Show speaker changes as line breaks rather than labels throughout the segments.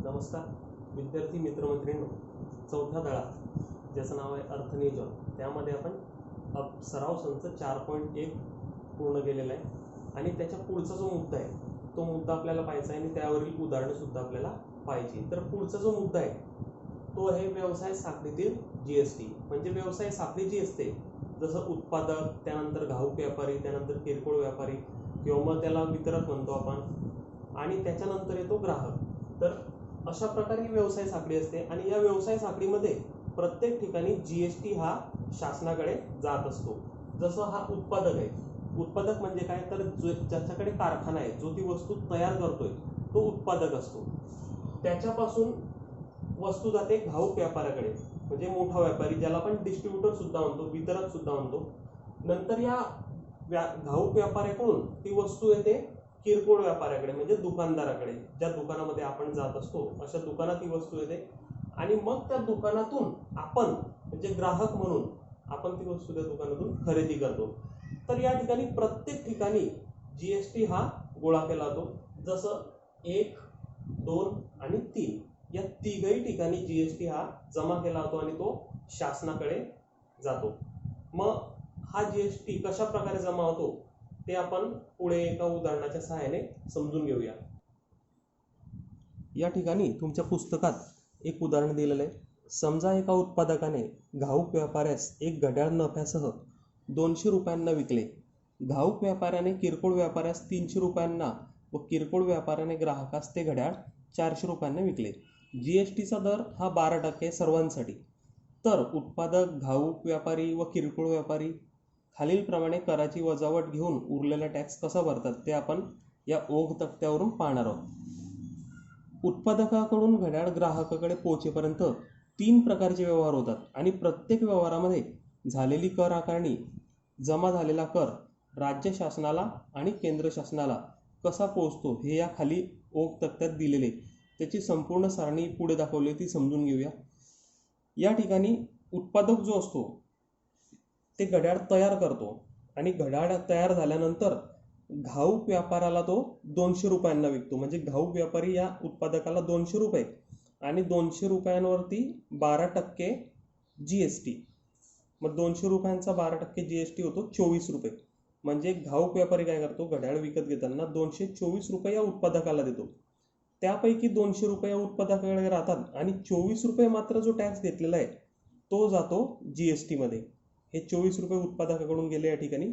नमस्कार विद्यार्थी मित्रमैत्रिणींनो, चौथ्या धडा ज्याचं नाव आहे अर्थनियोजन, त्यामध्ये आपण सराव संच 4.1 पूर्ण केलेला आहे आणि त्याच्या पुढचा जो मुद्दा आहे तो मुद्दा आपल्याला पाहायचा आहे आणि त्यावरील उदाहरणंसुद्धा आपल्याला पाहिजे. तर पुढचा जो मुद्दा आहे तो आहे व्यवसाय साखळीतील जीएसटी. म्हणजे व्यवसाय साखळी जी असते, जसं उत्पादक, त्यानंतर घाऊक व्यापारी, त्यानंतर किरकोळ व्यापारी किंवा मग त्याला वितरक म्हणतो आपण, आणि त्याच्यानंतर येतो ग्राहक. तर अशा प्रकारे ही व्यवसाय साखळी असते आणि या व्यवसाय साखळीमध्ये प्रत्येक ठिकाणी जीएसटी हा शासनाकडे जात असतो. जसं हा उत्पादक आहे, उत्पादक म्हणजे काय, तर ज्याच्याकडे कारखाना आहे, जो ती वस्तू तयार करतोय तो उत्पादक असतो. त्याच्यापासून वस्तू जाते घाऊक व्यापाऱ्याकडे, म्हणजे मोठा व्यापारी, ज्याला आपण डिस्ट्रीब्युटर सुद्धा म्हणतो, वितरक सुद्धा म्हणतो. नंतर या घाऊक व्यापाऱ्याकडून ती वस्तू येते किरकोळ व्यापाऱ्याकडे, म्हणजे दुकानदाराकडे, ज्या दुकानामध्ये आपण जात असतो अशा दुकानात ही वस्तू येते आणि मग त्या दुकानातून आपण म्हणजे ग्राहक म्हणून आपण ती वस्तू त्या दुकानातून खरेदी करतो. तर या ठिकाणी प्रत्येक ठिकाणी जीएसटी हा गोळा केला जातो. जसं 1, 2 आणि 3 या तिघही ठिकाणी जीएसटी हा जमा केला जातो आणि तो शासनाकडे जातो. मग हा जीएसटी कशा प्रकारे जमा होतो ते आपण पुढे एका उदाहरणाच्या सहाय्याने समजून घेऊया. या ठिकाणी तुमच्या पुस्तकात एक उदाहरण दिलेलं आहे. समजा एका उत्पादकाने घाऊक व्यापाऱ्यास एक घड्याळ नफ्यासह 200 रुपयांना विकले. घाऊक व्यापाऱ्याने किरकोळ व्यापाऱ्यास 300 रुपयांना व किरकोळ व्यापाऱ्याने ग्राहकास ते घड्याळ 400 रुपयांना विकले. जीएसटीचा दर हा 12% सर्वांसाठी. तर उत्पादक, घाऊक व्यापारी व किरकोळ व्यापारी खालीलप्रमाणे कराची वजावट घेऊन उरलेला टॅक्स कसा भरतात ते आपण या ओघ तक्त्यावरून पाहणार आहोत. उत्पादकाकडून घड्याळ ग्राहकाकडे पोहोचेपर्यंत 3 प्रकारचे व्यवहार होतात आणि प्रत्येक व्यवहारामध्ये झालेली कर आकारणी, जमा झालेला कर राज्य शासनाला आणि केंद्र शासनाला कसा पोहोचतो हे या खाली ओघ तक्त्यात दिलेले. त्याची संपूर्ण सारणी पुढे दाखवली, ती समजून घेऊया. या ठिकाणी उत्पादक जो असतो ते घड्याळ तयार करतो आणि घड्याळ तयार झाल्यानंतर घाऊक व्यापाराला तो 200 रुपयांना विकतो. म्हणजे घाऊक व्यापारी या उत्पादकाला 200 रुपये आणि 200 रुपयांवरती 12% जीएसटी. मग 200 रुपयांचा 12% जीएसटी होतो 24 रुपये. म्हणजे घाऊक व्यापारी काय करतो, घड्याळ विकत घेताना 224 रुपये या उत्पादकाला देतो. त्यापैकी 200 रुपये या उत्पादकाकडे राहतात आणि 24 रुपये मात्र जो टॅक्स घेतलेला आहे तो जातो जीएसटी मध्ये. हे 24 रुपये उत्पादकाकडून गेले या ठिकाणी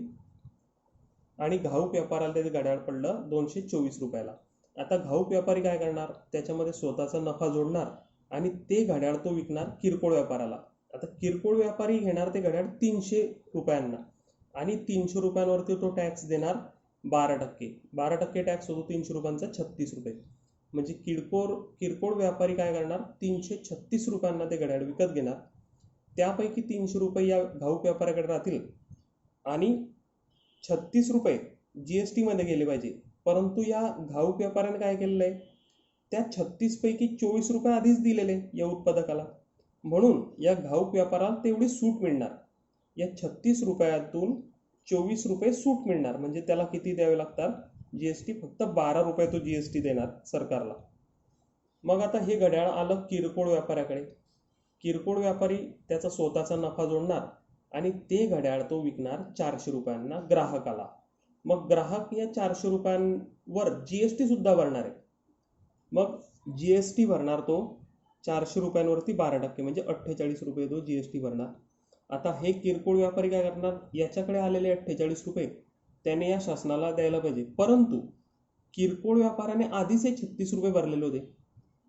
आणि घाऊक व्यापाराला ते घड्याळ पडलं 224 रुपयाला. आता घाऊक व्यापारी काय करणार, त्याच्यामध्ये स्वतःचा नफा जोडणार आणि ते घड्याळ तो विकणार किरकोळ व्यापाराला. आता किरकोळ व्यापारी घेणार ते घड्याळ 300 रुपयांना आणि 300 रुपयांवरती तो टॅक्स देणार 12%. 12% टॅक्स होतो 300 रुपयांचा 36 रुपये. म्हणजे किरकोळ व्यापारी काय करणार, 336 रुपयांना ते घड्याळ विकत घेणार. त्यापैकी 300 रुपये या घाऊक व्यापाऱ्याकडे राहतील आणि 36 रुपये जीएसटी मध्ये गेले पाहिजे. परंतु या घाऊक व्यापाऱ्याने काय केलेलं आहे, त्या 36 पैकी 24 रुपये आधीच दिलेले या उत्पादकाला, म्हणून या घाऊक व्यापाराला तेवढी सूट मिळणार. या 36 रुपयातून 24 रुपये सूट मिळणार. म्हणजे त्याला किती द्यावे लागतात जीएसटी, फक्त 12 रुपये तो जीएसटी देणार सरकारला. मग आता हे घड्याळ आलं किरकोळ व्यापाऱ्याकडे. किरकोळ व्यापारी त्याचा स्वतःचा नफा जोडणार आणि ते घड्याळ तो विकणार 400 रुपयांना ग्राहकाला. मग ग्राहक या 400 रुपयांवर जीएसटी सुद्धा भरणार आहे. मग जीएसटी भरणार तो 400 रुपयांवरती 12%, म्हणजे 48 रुपये तो जीएसटी भरणार. आता हे किरकोळ व्यापारी काय करणार, याच्याकडे आलेले 48 रुपये त्याने या शासनाला द्यायला पाहिजे. परंतु किरकोळ व्यापाऱ्याने आधीच हे 36 रुपये भरलेले होते.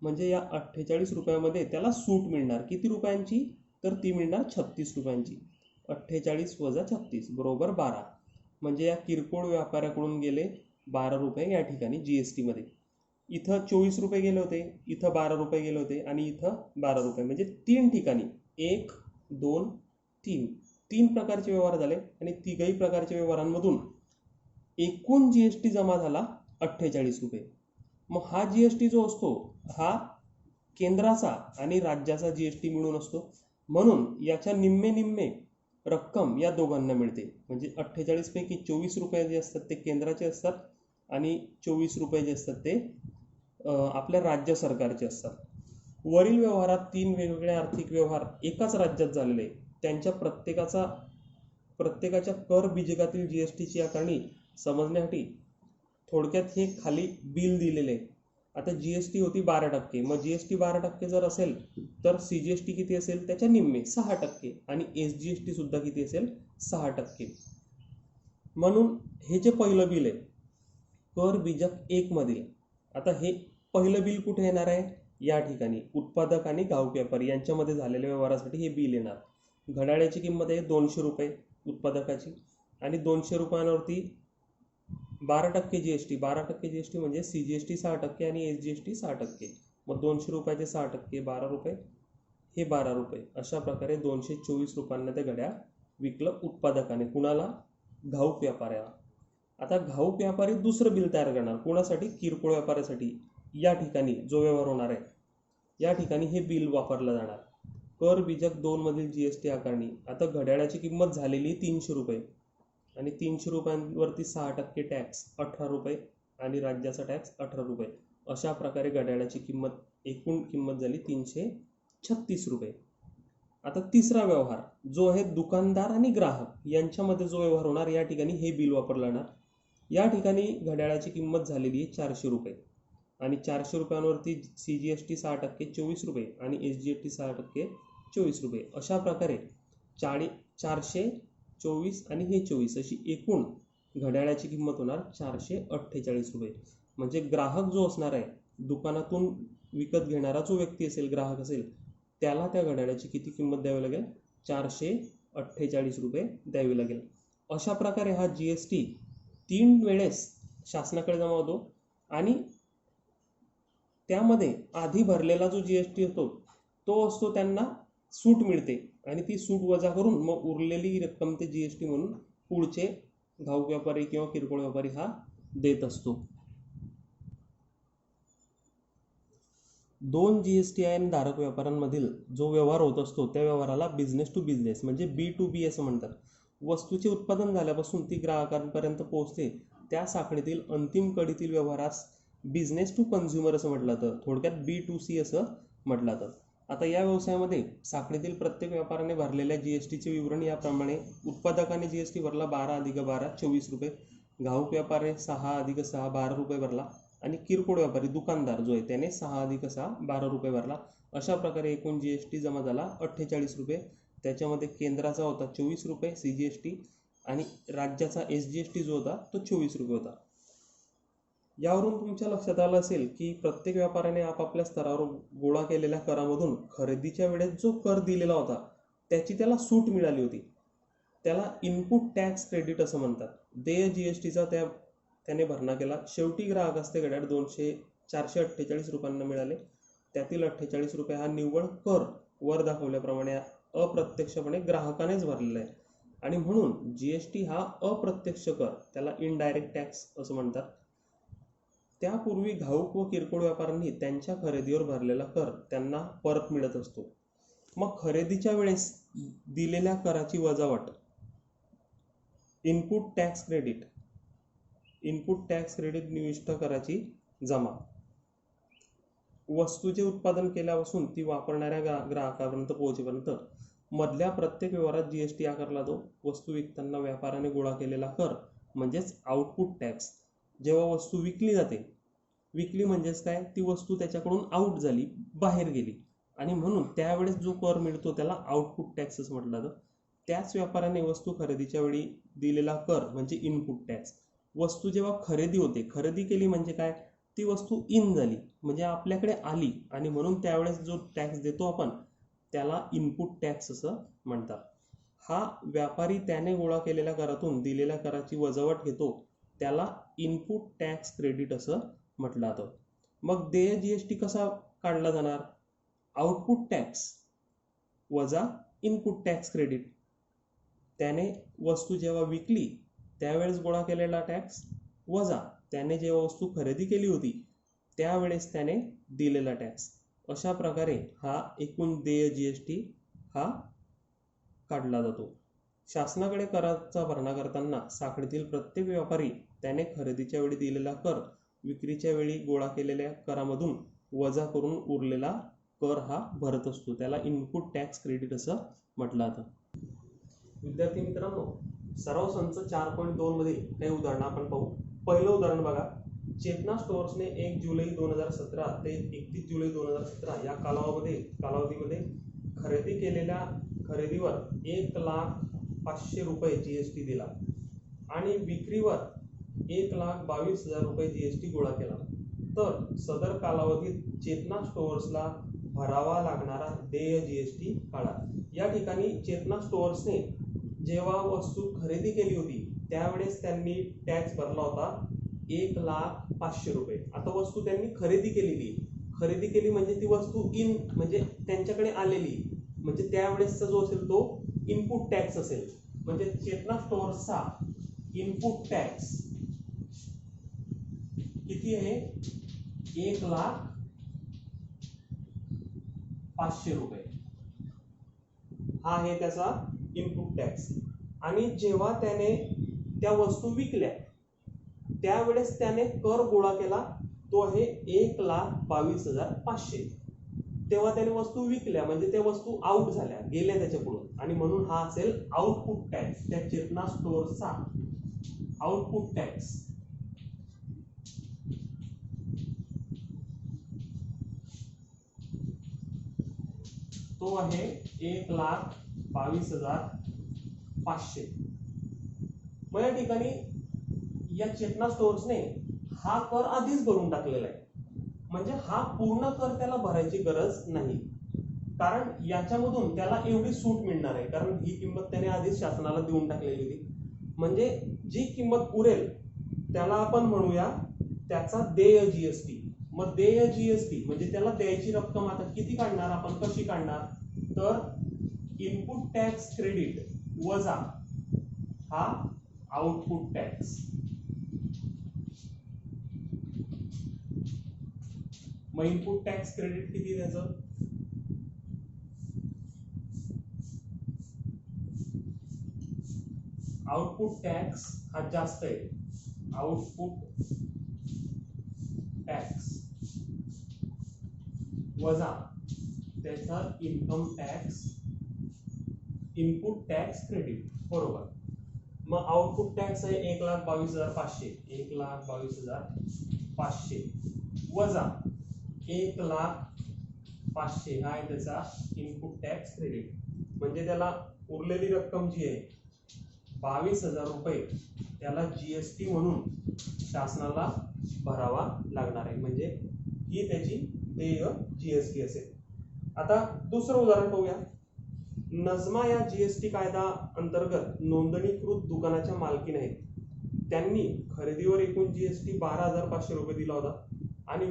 म्हणजे या 48 रुपयामध्ये त्याला सूट मिळणार. किती रुपयांची, तर ती मिळणार 36 रुपयांची. 48 वजा 36 बरोबर 12. म्हणजे या किरकोळ व्यापाऱ्याकडून गेले 12 रुपये या ठिकाणी जीएसटी मध्ये. इथं 24 रुपये गेले होते, इथं 12 रुपये गेले होते आणि इथं 12 रुपये. म्हणजे 3 ठिकाणी 1, 2, 3 प्रकारचे व्यवहार झाले आणि तिघही प्रकारच्या व्यवहारांमधून एकूण जीएसटी जमा झाला 48 रुपये. मग हा जीएसटी जो असतो हा केंद्राचा आणि राज्याचा जीएसटी मिळून असतो. म्हणून याच्या निम्मे रक्कम या दोघांना मिळते. म्हणजे 48 पैकी 24 रुपये जे असतात ते केंद्राचे असतात आणि 24 रुपये जे असतात ते आपल्या राज्य सरकारचे असतात. वरील व्यवहारात 3 वेगवेगळे आर्थिक व्यवहार एकाच राज्यात झालेले त्यांच्या प्रत्येकाच्या कर बीजकातील जीएसटीची आकारणी समजण्यासाठी थोडक्यात हे खाली बिल दिलेले आहे. आता जीएसटी होती 12%, मग जीएसटी 12% जर असेल तर सीजीएसटी किती असेल त्याच्या निम्मे 6%, आणि एसजीएसटी सुद्धा किती असेल 6%. म्हणून हे जे पहिलं बिल आहे कर बीजक 1 मधील, आता हे पहिलं बिल कुठे येणार आहे? या ठिकाणी उत्पादक आणि घाऊक व्यापारी यांच्यामध्ये झालेल्या व्यवहारासाठी हे बिल येणार. घड्याळाची किंमत आहे 200 रुपये उत्पादकाची, आणि 200 रुपयांवरती 12% जीएसटी. 12% जीएसटी म्हणजे सीजीएसटी 6% आणि एसजीएसटी 6%. मग 200 रुपयाचे 6%, 12 रुपये, हे 12 रुपये. अशा प्रकारे 224 रुपयांना ते घड्याळ विकलं उत्पादकाने. कुणाला? घाऊक व्यापाऱ्याला. आता घाऊक व्यापारी दुसरं बिल तयार करणार. कोणासाठी? किरकोळ व्यापाऱ्यासाठी. या ठिकाणी जो व्यवहार होणार आहे या ठिकाणी हे बिल वापरलं जाणार. कर बीजक 2 मधील जीएसटी आकारणी. आता घड्याळाची किंमत झालेली 300 रुपये, आणि 300 रुपयांवरती 6% टॅक्स 18 रुपये, आणि राज्याचा टॅक्स 18 रुपये. अशा प्रकारे घड्याळाची किंमत, एकूण किंमत झाली 336 रुपये. आता तिसरा व्यवहार जो आहे दुकानदार आणि ग्राहक यांच्यामध्ये जो व्यवहार होणार, या ठिकाणी हे बिल वापरलं जाणार. या ठिकाणी घड्याळाची किंमत झालेली आहे 400 रुपये, आणि 400 रुपयांवरती सीजीएसटी 6% 24 रुपये, आणि एसजीएसटी 6% 24 रुपये. अशा प्रकारे 424 आणि हे 24 अशी एकूण घड्याळाची किंमत होणार 448 रुपये. म्हणजे ग्राहक जो असणार आहे, दुकानातून विकत घेणारा जो व्यक्ती असेल, ग्राहक असेल, त्याला त्या घड्याळाची किती किंमत द्यावी लागेल? 448 रुपये द्यावी लागेल. अशा प्रकारे हा जीएसटी 3 वेळेस शासनाकडे जमा होतो, आणि त्यामध्ये आधी भरलेला जो जीएसटी असतो तो असतो त्यांना सूट मिळते, आणि ती सूट वजा करून मग उरलेली रक्कम ते जीएसटी म्हणून पुढचे घाऊक व्यापारी किंवा किरकोळ व्यापारी हा देत असतो. 2 जीएसटीआयएन धारक व्यापाऱ्यांमधील जो व्यवहार होत असतो त्या व्यवहाराला बिझनेस टू बिझनेस म्हणजे B2B असं म्हणतात. वस्तूचे उत्पादन झाल्यापासून ती ग्राहकांपर्यंत पोहोचते त्या साखळीतील अंतिम कडीतील व्यवहारास बिझनेस टू कन्झ्युमर असं म्हटलं जातं. थोडक्यात B2C असं म्हटलं जातं. आता या व्यवसायामध्ये साखळीतील प्रत्येक व्यापाऱ्याने भरलेल्या जीएसटीचे विवरण याप्रमाणे: उत्पादकाने जीएसटी भरला 12 + 12 24 रुपये, घाऊक व्यापारी 6 + 6 12 रुपये भरला, आणि किरकोळ व्यापारी दुकानदार जो आहे त्याने 6 + 6 12 रुपये भरला. अशा प्रकारे एकूण जीएसटी जमा झाला 48 रुपये. त्याच्यामध्ये केंद्राचा होता 24 रुपये सीजीएसटी, आणि राज्याचा एसजीएसटी जो होता तो 24 रुपये होता. यावरून तुमच्या लक्षात आलं असेल की प्रत्येक व्यापाऱ्याने आपापल्या स्तरावर गोळा केलेल्या करामधून खरेदीच्या वेळेस जो कर दिलेला होता त्याची त्याला सूट मिळाली होती. त्याला इनपुट टॅक्स क्रेडिट असं म्हणतात. देय जीएसटीचा त्याने भरणा केला. शेवटी ग्राहकास ते घड्याळ 448 रुपयांना मिळाले. त्यातील 48 रुपये हा निव्वळ कर वर दाखवल्याप्रमाणे अप्रत्यक्षपणे ग्राहकानेच भरलेला आहे, आणि म्हणून जीएसटी हा अप्रत्यक्ष कर, त्याला इनडायरेक्ट टॅक्स असं म्हणतात. त्यापूर्वी घाऊक व किरकोळ व्यापाऱ्यांनी त्यांच्या खरेदीवर भरलेला कर त्यांना परत मिळत असतो. मग खरेदीच्या वेळेस दिलेल्या कराची वजावट इनपुट टॅक्स क्रेडिट निविष्ट कराची जमा. वस्तूचे उत्पादन केल्यापासून ती वापरणाऱ्या ग्राहकापर्यंत पोहोचेपर्यंत मधल्या प्रत्येक व्यवहारात जीएसटी आकारला जातो. वस्तू विकताना व्यापाऱ्याने गोळा केलेला कर म्हणजेच आउटपुट टॅक्स. जेव्हा वस्तू विकली जाते, विकली म्हणजेच काय, ती वस्तू त्याच्याकडून आउट झाली, बाहेर गेली, आणि म्हणून त्यावेळेस जो कर मिळतो त्याला आउटपुट टॅक्स असं म्हटलं जातं. त्याच व्यापाऱ्याने वस्तू खरेदीच्या वेळी दिलेला कर म्हणजे इनपुट टॅक्स. वस्तू जेव्हा खरेदी होते, खरेदी केली म्हणजे काय, ती वस्तू इन झाली म्हणजे आपल्याकडे आली, आणि म्हणून त्यावेळेस जो टॅक्स देतो आपण त्याला इनपुट टॅक्स असं म्हणतात. हा व्यापारी त्याने गोळा केलेल्या करातून दिलेल्या कराची वजावट घेतो, त्याला इनपुट टॅक्स क्रेडिट असं म्हटलं जातं. मग देय जीएसटी कसा काढला जाणार? आउटपुट टॅक्स वजा इनपुट टॅक्स क्रेडिट. त्याने वस्तू जेव्हा विकली त्यावेळेस गोळा केलेला टॅक्स वजा त्याने जेव्हा वस्तू खरेदी केली होती त्यावेळेस त्याने दिलेला टॅक्स. अशा प्रकारे हा एकूण देय जीएसटी हा काढला जातो. शासनाकडे कराचा भरणा करताना साखळीतील प्रत्येक व्यापारी त्याने खरेदीच्या वेळी दिलेला कर विक्रीच्या वेळी गोळा केलेल्या करामधून वजा करून उरलेला कर हा भरत असतो. त्याला इनपुट टॅक्स क्रेडिट असं म्हटलं जातं. विद्यार्थी मित्रांनो, सराव संच 4.2 मध्ये काही उदाहरणं आपण पाहू. पहिलं उदाहरण बघा. चेतना स्टोअर्सने 1 जुलै 2017 ते 31 जुलै 2017 या कालावधीमध्ये खरेदी केलेल्या खरेदीवर 1,05,000 रुपये जीएसटी दिला आणि विक्रीवर 1,22,000 रुपये जीएसटी गोळा केला. तर सदर कालावधीत चेतना स्टोअर्सला भरावा लागणारा देय जीएसटी काढा. या ठिकाणी चेतना स्टोअर्सने जेव्हा वस्तू खरेदी केली होती त्यावेळेस त्यांनी टॅक्स भरला होता 1,05,000 रुपये. आता वस्तू त्यांनी खरेदी केली म्हणजे ती वस्तू म्हणजे त्यांच्याकडे आलेली, म्हणजे त्यावेळेसचा जो असेल तो इनपुट टॅक्स असेल. म्हणजे चेतना स्टोअर्सचा इनपुट टॅक्स किती आहे? 1,05,000 रुपये हा आहे त्याचा इनपुट टॅक्स. आणि जेव्हा त्याने त्या वस्तू विकल्या त्यावेळेस त्याने कर गोळा केला, तो आहे 1,22,500. तेव्हा त्याने वस्तू विकल्या म्हणजे त्या वस्तू आउट झाल्या, गेल्या त्याच्याकडून, आणि म्हणून हा असेल आउटपुट टॅक्स. त्या चेतना स्टोअर्सचा आउटपुट टॅक्स तो आहे 1,22,500. मग या ठिकाणी या चेतना स्टोअर्सने हा कर आधीच भरून टाकलेला आहे, म्हणजे हा पूर्ण कर त्याला भरायची गरज नाही, कारण याच्यामधून त्याला एवढी सूट मिळणार आहे, कारण ही किंमत त्याने आधीच शासनाला देऊन टाकलेली होती. म्हणजे जी किंमत उरेल त्याला आपण म्हणूया त्याचा देय जीएसटी. मग देय जीएसटी म्हणजे त्याला द्यायची रक्कम आता किती काढणार आपण, कशी काढणार? तर इनपुट टॅक्स क्रेडिट वजा हा आउटपुट टॅक्स. मग इनपुट टॅक्स क्रेडिट किती त्याचं? आउटपुट टॅक्स हा जास्त आहे. आउटपुट टॅक्स वजा त्याचा income tax input tax credit, बरोबर. मग आउटपुट टॅक्स आहे 1,22,500. 1,22,500 वजा 1,05,000 हा आहे त्याचा इनपुट टॅक्स क्रेडिट. म्हणजे त्याला उरलेली रक्कम जी आहे 22,000 रुपये त्याला जीएसटी म्हणून शासनाला भरावा लागणार आहे, म्हणजे ही त्याची देय जीएसटी असेल. आता दुसरं उदाहरण पाहूया. नजमा या जीएसटी कायदा अंतर्गत नोंदणीकृत दुकानाच्या मालकीण आहेत. त्यांनी खरेदीवर एकूण जीएसटी 12,500 रुपये दिला होता आणि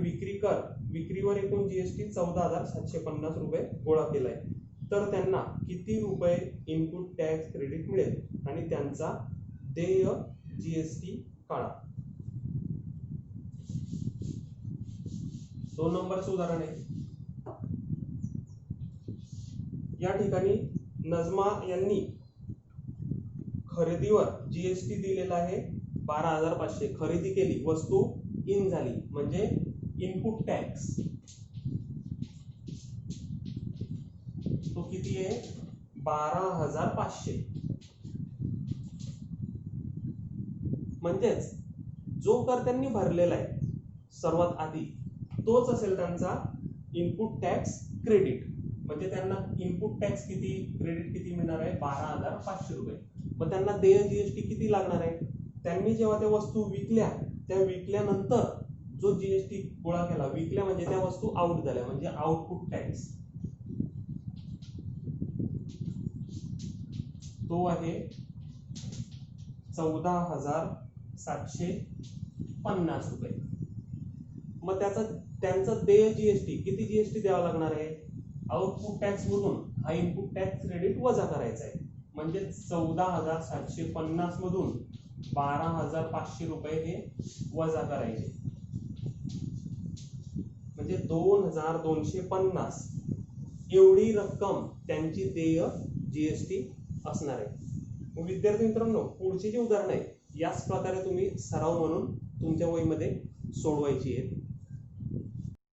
विक्रीवर एकूण जीएसटी 14,750 रुपये गोळा केलाय. तर त्यांना किती रुपये इनपुट टॅक्स क्रेडिट मिळेल आणि त्यांचा देय जीएसटी काढा. 2 नंबरचं उदाहरण आहे. या ठिकाणी नजमा यांनी खरेदीवर जीएसटी दिलेला आहे 12,500. खरेदी केली, वस्तू इन झाली, म्हणजे इनपुट टॅक्स तो किती आहे? 12,500. म्हणजेच जो कर त्यांनी भरलेला आहे सर्वात आधी तोच असेल त्यांचा इनपुट टॅक्स क्रेडिट. म्हणजे त्यांना इनपुट टॅक्स क्रेडिट किती मिळणार आहे? 12,500 रुपये. मग त्यांना देय जीएसटी किती लागणार आहे? त्यांनी जेव्हा त्या वस्तू विकल्या त्या विकल्यानंतर जो जीएसटी गोळा केला, विकल्या म्हणजे त्या वस्तू आउट झाल्या, म्हणजे आउटपुट टॅक्स तो आहे 14,750 रुपये. मग त्यांचा देय जीएसटी किती जीएसटी द्यावा लागणार आहे? आउटपुट टॅक्स मधून हा इनपुट टॅक्स क्रेडिट वजा करायचा आहे, म्हणजे 14,750 मधून 12,500 रुपये हे वजा करायचे, म्हणजे 2,250 एवढी रक्कम त्यांची देय जीएसटी असणार आहे. विद्यार्थी मित्रांनो, पुढचे जे उदाहरण आहे याच प्रकारे तुम्ही सराव म्हणून तुमच्या वहीमध्ये सोडवायची आहेत.